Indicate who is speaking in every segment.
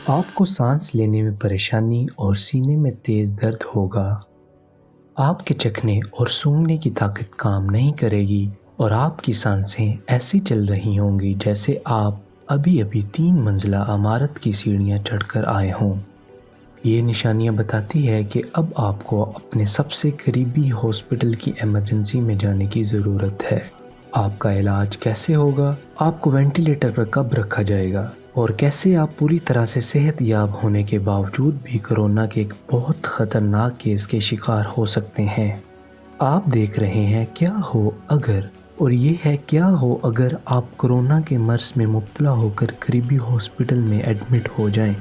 Speaker 1: آپ کو سانس لینے میں پریشانی اور سینے میں تیز درد ہوگا۔ آپ کے چکھنے اور سونگھنے کی طاقت کام نہیں کرے گی اور آپ کی سانسیں ایسی چل رہی ہوں گی جیسے آپ ابھی 3 منزلہ عمارت کی سیڑھیاں چڑھ کر آئے ہوں۔ یہ نشانیاں بتاتی ہے کہ اب آپ کو اپنے سب سے قریبی ہاسپٹل کی ایمرجنسی میں جانے کی ضرورت ہے۔ آپ کا علاج کیسے ہوگا؟ آپ کو وینٹیلیٹر پر کب رکھا جائے گا؟ اور کیسے آپ پوری طرح سے صحت یاب ہونے کے باوجود بھی کورونا کے ایک بہت خطرناک کیس کے شکار ہو سکتے ہیں؟ آپ دیکھ رہے ہیں کیا ہو اگر، اور یہ ہے کیا ہو اگر آپ کورونا کے مرض میں مبتلا ہو کر قریبی ہاسپٹل میں ایڈمٹ ہو جائیں۔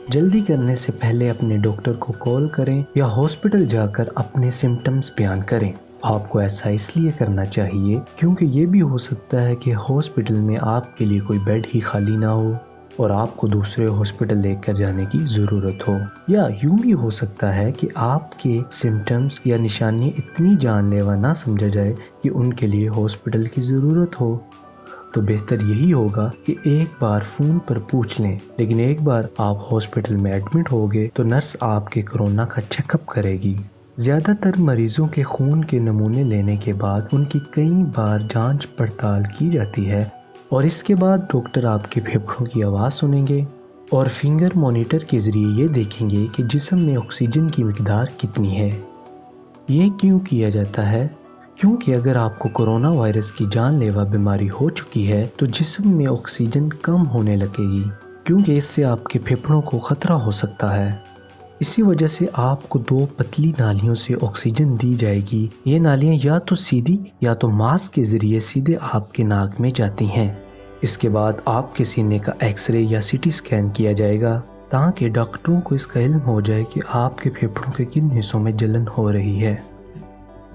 Speaker 1: جلدی کرنے سے پہلے اپنے ڈاکٹر کو کال کریں یا ہاسپٹل جا کر اپنے سمپٹمز بیان کریں۔ آپ کو ایسا اس لیے کرنا چاہیے کیونکہ یہ بھی ہو سکتا ہے کہ ہاسپٹل میں آپ کے لیے کوئی بیڈ ہی خالی نہ ہو اور آپ کو دوسرے ہاسپٹل لے کر جانے کی ضرورت ہو، یا یوں بھی ہو سکتا ہے کہ آپ کے سمپٹمز یا نشانیاں اتنی جان لیوا نہ سمجھا جائے کہ ان کے لیے ہاسپٹل کی ضرورت ہو۔ تو بہتر یہی ہوگا کہ ایک بار فون پر پوچھ لیں، لیکن ایک بار آپ ہاسپٹل میں ایڈمٹ ہوگے تو نرس آپ کے کورونا کا چیک اپ کرے گی۔ زیادہ تر مریضوں کے خون کے نمونے لینے کے بعد ان کی کئی بار جانچ پڑتال کی جاتی ہے اور اس کے بعد ڈاکٹر آپ کے پھیپھڑوں کی آواز سنیں گے اور فنگر مانیٹر کے ذریعے یہ دیکھیں گے کہ جسم میں آکسیجن کی مقدار کتنی ہے۔ یہ کیوں کیا جاتا ہے؟ کیونکہ اگر آپ کو کورونا وائرس کی جان لیوا بیماری ہو چکی ہے تو جسم میں آکسیجن کم ہونے لگے گی، کیونکہ اس سے آپ کے پھیپھڑوں کو خطرہ ہو سکتا ہے۔ اسی وجہ سے آپ کو 2 پتلی نالیوں سے آکسیجن دی جائے گی۔ یہ نالیاں یا تو سیدھی یا تو ماسک کے ذریعے سیدھے آپ کے ناک میں جاتی ہیں۔ اس کے بعد آپ کے سینے کا ایکس رے یا سی ٹی اسکین کیا جائے گا تاکہ ڈاکٹروں کو اس کا علم ہو جائے کہ آپ کے پھیپھڑوں کے کن حصوں میں جلن ہو رہی ہے۔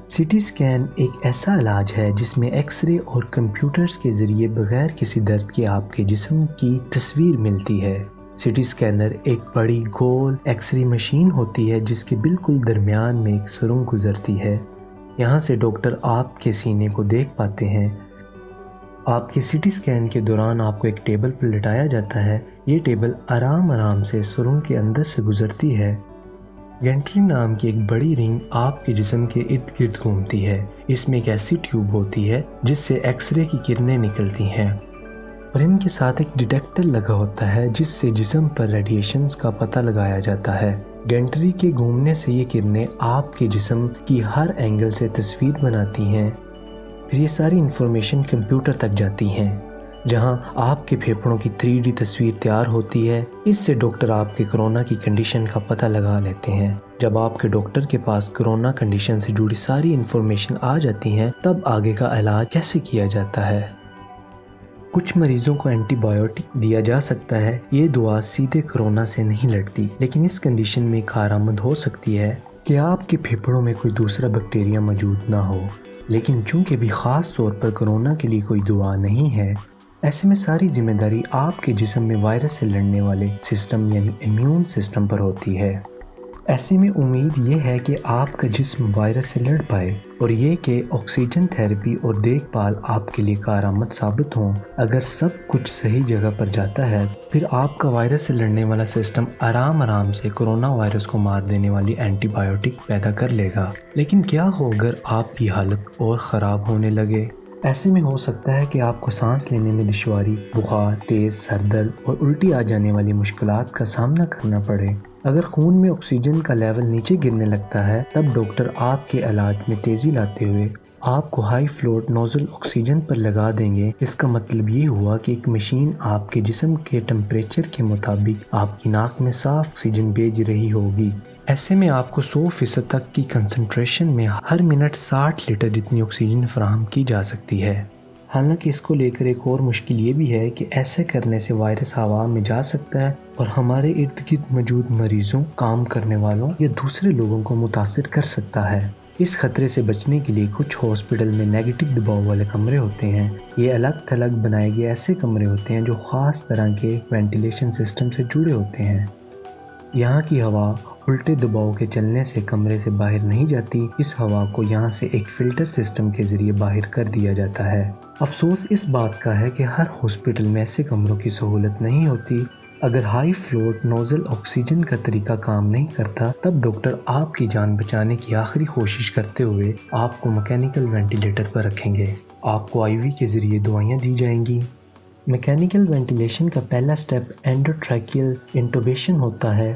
Speaker 1: سی ٹی اسکین ایک ایسا علاج ہے جس میں ایکس رے اور کمپیوٹرز کے ذریعے بغیر کسی درد کے آپ کے جسم کی تصویر ملتی ہے۔ سی ٹی اسکینر ایک بڑی گول ایکس رے مشین ہوتی ہے جس کے بالکل درمیان میں ایک سرنگ گزرتی ہے۔ یہاں سے ڈاکٹر آپ کے سینے کو دیکھ پاتے ہیں۔ آپ کے سی ٹی اسکین کے دوران آپ کو ایک ٹیبل پر لٹایا جاتا ہے۔ یہ ٹیبل آرام سے سرنگ کے اندر سے گزرتی ہے۔ گینٹری نام کی ایک بڑی رنگ آپ کے جسم کے ارد گرد گھومتی ہے۔ اس میں ایک ایسی ٹیوب ہوتی ہے جس سے ایکس رے کی کرنیں نکلتی ہیں اور ان کے ساتھ ایک ڈیٹیکٹر لگا ہوتا ہے جس سے جسم پر ریڈیشنز کا پتہ لگایا جاتا ہے۔ گینٹری کے گھومنے سے یہ کرنیں آپ کے جسم کی ہر اینگل سے تصویر بناتی ہیں۔ پھر یہ ساری انفارمیشن کمپیوٹر تک جاتی ہیں جہاں آپ کے پھیپھڑوں کی 3D تصویر تیار ہوتی ہے۔ اس سے ڈاکٹر آپ کے کورونا کی کنڈیشن کا پتہ لگا لیتے ہیں۔ جب آپ کے ڈاکٹر کے پاس کورونا کنڈیشن سے جڑی ساری انفارمیشن آ جاتی ہیں تب آگے کا علاج کیسے کیا جاتا ہے۔ کچھ مریضوں کو اینٹی بایوٹک دیا جا سکتا ہے۔ یہ دوا سیدھے کورونا سے نہیں لڑتی، لیکن اس کنڈیشن میں کارآمد ہو سکتی ہے کہ آپ کے پھیپھڑوں میں کوئی دوسرا بیکٹیریا موجود نہ ہو۔ لیکن چونکہ بھی خاص طور پر کورونا کے لیے کوئی دوا نہیں ہے، ایسے میں ساری ذمہ داری آپ کے جسم میں وائرس سے لڑنے والے سسٹم یعنی امیون سسٹم پر ہوتی ہے۔ ایسے میں امید یہ ہے کہ آپ کا جسم وائرس سے لڑ پائے اور یہ کہ آکسیجن تھراپی اور دیکھ بھال آپ کے لیے کارآمد ثابت ہوں۔ اگر سب کچھ صحیح جگہ پر جاتا ہے پھر آپ کا وائرس سے لڑنے والا سسٹم آرام سے کورونا وائرس کو مار دینے والی اینٹی بایوٹک پیدا کر لے گا۔ لیکن کیا ہو اگر آپ کی حالت اور خراب ہونے لگے؟ ایسے میں ہو سکتا ہے کہ آپ کو سانس لینے میں دشواری، بخار، تیز سر درد اور الٹی آ جانے والی مشکلات کا سامنا کرنا پڑے۔ اگر خون میں آکسیجن کا لیول نیچے گرنے لگتا ہے تب ڈاکٹر آپ کے علاج میں تیزی لاتے ہوئے آپ کو ہائی فلوٹ نوزل آکسیجن پر لگا دیں گے۔ اس کا مطلب یہ ہوا کہ ایک مشین آپ کے جسم کے ٹمپریچر کے مطابق آپ کی ناک میں صاف آکسیجن بھیج رہی ہوگی۔ ایسے میں آپ کو 100% تک کی کنسنٹریشن میں ہر منٹ 60 لیٹر جتنی آکسیجن فراہم کی جا سکتی ہے۔ حالانکہ اس کو لے کر ایک اور مشکل یہ بھی ہے کہ ایسے کرنے سے وائرس ہوا میں جا سکتا ہے اور ہمارے ارد گرد موجود مریضوں، کام کرنے والوں یا دوسرے لوگوں کو متاثر کر سکتا ہے۔ اس خطرے سے بچنے کے لیے کچھ ہاسپٹل میں نیگیٹو دباؤ والے کمرے ہوتے ہیں۔ یہ الگ تھلگ بنائے گئے ایسے کمرے ہوتے ہیں جو خاص طرح کے وینٹیلیشن سسٹم سے جڑے ہوتے ہیں۔ یہاں کی ہوا الٹے دباؤ کے چلنے سے کمرے سے باہر نہیں جاتی۔ اس ہوا کو یہاں سے ایک فلٹر سسٹم کے ذریعے باہر کر دیا جاتا ہے۔ افسوس اس بات کا ہے کہ ہر ہاسپٹل میں ایسے کمروں کی سہولت نہیں ہوتی اگر ہائی فلوٹ نوزل آکسیجن کا طریقہ کام نہیں کرتا تب ڈاکٹر آپ کی جان بچانے کی آخری کوشش کرتے ہوئے آپ کو میکینیکل وینٹیلیٹر پر رکھیں گے۔ آپ کو آئی وی کے ذریعے دوائیاں دی جائیں گی۔ میکینیکل وینٹیلیشن کا پہلا سٹیپ اینڈوٹریکیل انٹوبیشن ہوتا ہے۔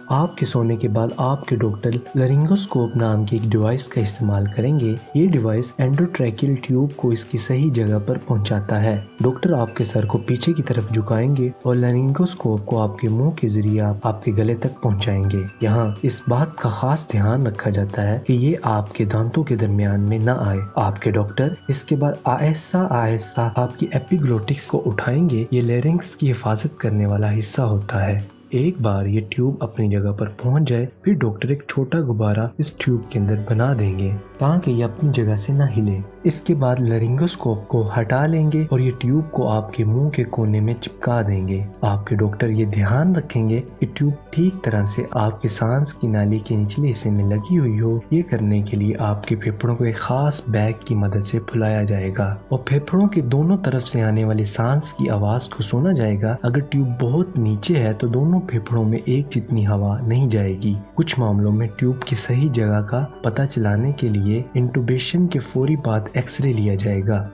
Speaker 1: آپ کے سونے کے بعد آپ کے ڈاکٹر لرنگوسکوپ نام کی ایک ڈیوائس کا استعمال کریں گے۔ یہ ڈیوائس اینڈوٹریکیل ٹیوب کو اس کی صحیح جگہ پر پہنچاتا ہے۔ ڈاکٹر آپ کے سر کو پیچھے کی طرف جھکائیں گے اور لرنگوسکوپ کو آپ کے منہ کے ذریعے آپ کے گلے تک پہنچائیں گے۔ یہاں اس بات کا خاص دھیان رکھا جاتا ہے کہ یہ آپ کے دانتوں کے درمیان میں نہ آئے۔ آپ کے ڈاکٹر اس کے بعد آہستہ آہستہ آپ کی ایپیگلوٹکس کو اٹھائیں گے۔ یہ لیرنگس کی حفاظت کرنے والا حصہ ہوتا ہے۔ ایک بار یہ ٹیوب اپنی جگہ پر پہنچ جائے پھر ڈاکٹر ایک چھوٹا غبارہ اس ٹیوب کے اندر بنا دیں گے تاکہ یہ اپنی جگہ سے نہ ہلے۔ اس کے بعد لرنگوسکوپ کو ہٹا لیں گے اور یہ ٹیوب کو آپ کے منہ کے کونے میں چپکا دیں گے۔ آپ کے ڈاکٹر یہ دھیان رکھیں گے کہ ٹیوب ٹھیک طرح سے آپ کے سانس کی نالی کے نچلے حصے میں لگی ہوئی ہو۔ یہ کرنے کے لیے آپ کے پھیپھڑوں کو ایک خاص بیگ کی مدد سے پھلایا جائے گا اور پھیپھڑوں کے دونوں طرف سے آنے والی سانس کی آواز کو سنا جائے گا۔ اگر ٹیوب بہت نیچے ہے تو دونوں پھیپھڑوں میں ایک جتنی ہوا نہیں جائے گی۔ کچھ معاملوں میں ٹیوب کی صحیح جگہ کا پتہ چلانے کے لیے انٹوبیشن کے فوری بعد ایکس رے لیا جائے گا۔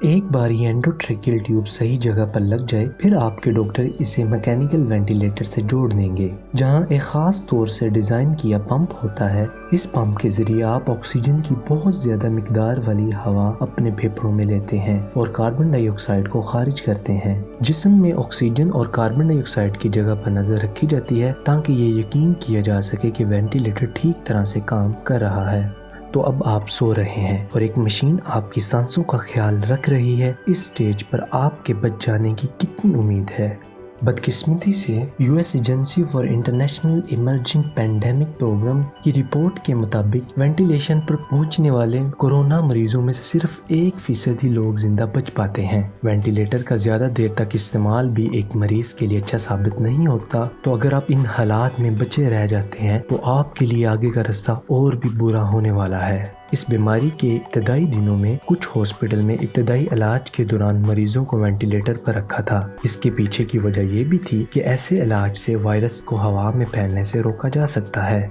Speaker 1: ایک بار یہ اینڈوٹریکیل ٹیوب صحیح جگہ پر لگ جائے پھر آپ کے ڈاکٹر اسے میکینیکل وینٹیلیٹر سے جوڑ دیں گے جہاں ایک خاص طور سے ڈیزائن کیا پمپ ہوتا ہے۔ اس پمپ کے ذریعے آپ آکسیجن کی بہت زیادہ مقدار والی ہوا اپنے پھیپھڑوں میں لیتے ہیں اور کاربن ڈائی آکسائڈ کو خارج کرتے ہیں۔ جسم میں آکسیجن اور کاربن ڈائی آکسائڈ کی جگہ پر نظر رکھی جاتی ہے تاکہ یہ یقین کیا جا سکے کہ وینٹیلیٹر ٹھیک طرح سے کام کر رہا ہے۔ تو اب آپ سو رہے ہیں اور ایک مشین آپ کی سانسوں کا خیال رکھ رہی ہے۔ اس سٹیج پر آپ کے بچ جانے کی کتنی امید ہے؟ بدقسمتی سے U S agency for international emerging pandemic program کی رپورٹ کے مطابق وینٹیلیشن پر پہنچنے والے کورونا مریضوں میں سے صرف 1% ہی لوگ زندہ بچ پاتے ہیں۔ وینٹیلیٹر کا زیادہ دیر تک استعمال بھی ایک مریض کے لیے اچھا ثابت نہیں ہوتا۔ تو اگر آپ ان حالات میں بچے رہ جاتے ہیں تو آپ کے لیے آگے کا رستہ اور بھی برا ہونے والا ہے۔ اس بیماری کے ابتدائی دنوں میں کچھ ہاسپٹل میں ابتدائی علاج کے دوران مریضوں کو وینٹیلیٹر پر رکھا تھا۔ اس کے پیچھے کی وجہ یہ بھی تھی کہ ایسے علاج سے وائرس کو ہوا میں پھیلنے سے روکا جا سکتا ہے۔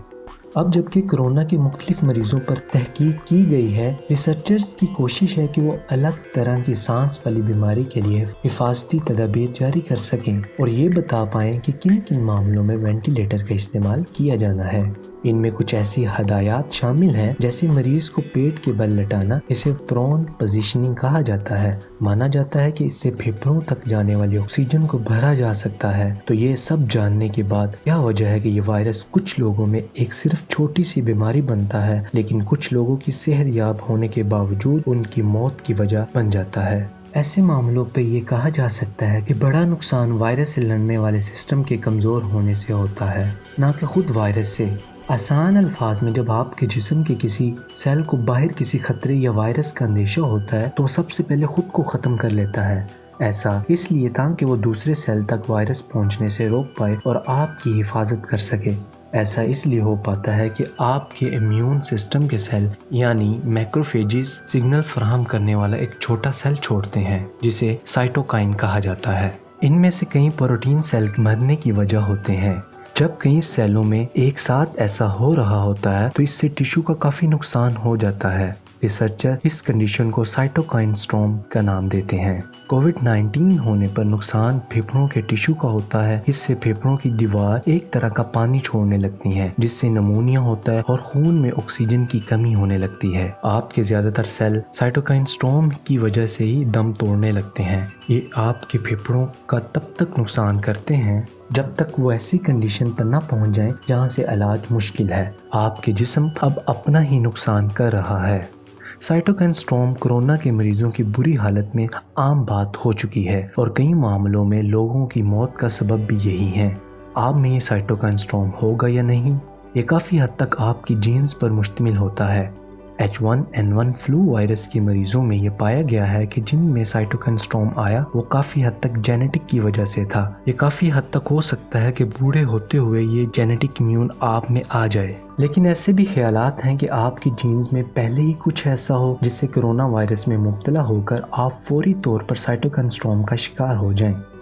Speaker 1: اب جبکہ کورونا کے مختلف مریضوں پر تحقیق کی گئی ہے، ریسرچرز کی کوشش ہے کہ وہ الگ طرح کی سانس والی بیماری کے لیے حفاظتی تدابیر جاری کر سکیں اور یہ بتا پائیں کہ کن کن معاملوں میں وینٹیلیٹر کا استعمال کیا جانا ہے۔ ان میں کچھ ایسی ہدایات شامل ہیں جیسے مریض کو پیٹ کے بل لٹانا، اسے پرون پوزیشننگ کہا جاتا ہے۔ مانا جاتا ہے کہ اس سے پھیپھڑوں تک جانے والی آکسیجن کو بھرا جا سکتا ہے۔ تو یہ سب جاننے کے بعد کیا وجہ ہے کہ یہ وائرس کچھ لوگوں میں ایک صرف چھوٹی سی بیماری بنتا ہے لیکن کچھ لوگوں کی صحت یاب ہونے کے باوجود ان کی موت کی وجہ بن جاتا ہے؟ ایسے معاملوں پہ یہ کہا جا سکتا ہے کہ بڑا نقصان وائرس سے لڑنے والے سسٹم کے کمزور ہونے سے ہوتا ہے، نہ کہ خود وائرس سے۔ آسان الفاظ میں جب آپ کے جسم کے کسی سیل کو باہر کسی خطرے یا وائرس کا اندیشہ ہوتا ہے تو وہ سب سے پہلے خود کو ختم کر لیتا ہے۔ ایسا اس لیے تاکہ وہ دوسرے سیل تک وائرس پہنچنے سے روک پائے اور آپ کی حفاظت کر سکے۔ ایسا اس لیے ہو پاتا ہے کہ آپ کے امیون سسٹم کے سیل یعنی میکروفیجز سگنل فراہم کرنے والا ایک چھوٹا سیل چھوڑتے ہیں جسے سائٹوکائن کہا جاتا ہے۔ ان میں سے کئی پروٹین سیل مرنے کی وجہ ہوتے ہیں۔ جب کئی سیلوں میں ایک ساتھ ایسا ہو رہا ہوتا ہے تو اس سے ٹیشو کا کافی نقصان ہو جاتا ہے۔ ریسرچر اس کنڈیشن کو سائٹوکائن سٹارم کا نام دیتے ہیں۔ کووڈ-19 ہونے پر نقصان پھیپھڑوں کے ٹیشو کا ہوتا ہے۔ اس سے پھیپھڑوں کی دیوار ایک طرح کا پانی چھوڑنے لگتی ہے جس سے نمونیا ہوتا ہے اور خون میں آکسیجن کی کمی ہونے لگتی ہے۔ آپ کے زیادہ تر سیل سائٹوکائن سٹارم کی وجہ سے ہی دم توڑنے لگتے ہیں۔ یہ آپ کے پھیپھڑوں کا تب تک نقصان کرتے ہیں جب تک وہ ایسی کنڈیشن پر نہ پہنچ جائیں جہاں سے علاج مشکل ہے۔ آپ کے جسم اب اپنا ہی نقصان کر رہا ہے۔ سائٹوکائن سٹارم کورونا کے مریضوں کی بری حالت میں عام بات ہو چکی ہے اور کئی معاملوں میں لوگوں کی موت کا سبب بھی یہی ہے۔ آپ میں یہ سائٹوکائن سٹارم ہوگا یا نہیں، یہ کافی حد تک آپ کی جینز پر مشتمل ہوتا ہے۔ H1N1 فلو وائرس کے مریضوں میں یہ پایا گیا ہے کہ جن میں سائٹوکائن سٹارم آیا وہ کافی حد تک جینیٹک کی وجہ سے تھا۔ یہ کافی حد تک ہو سکتا ہے کہ بوڑھے ہوتے ہوئے یہ جینیٹک امیون آپ میں آ جائے، لیکن ایسے بھی خیالات ہیں کہ آپ کی جینز میں پہلے ہی کچھ ایسا ہو جس سے کرونا وائرس میں مبتلا ہو کر آپ فوری طور پر سائٹوکائن سٹارم کا شکار ہو جائیں۔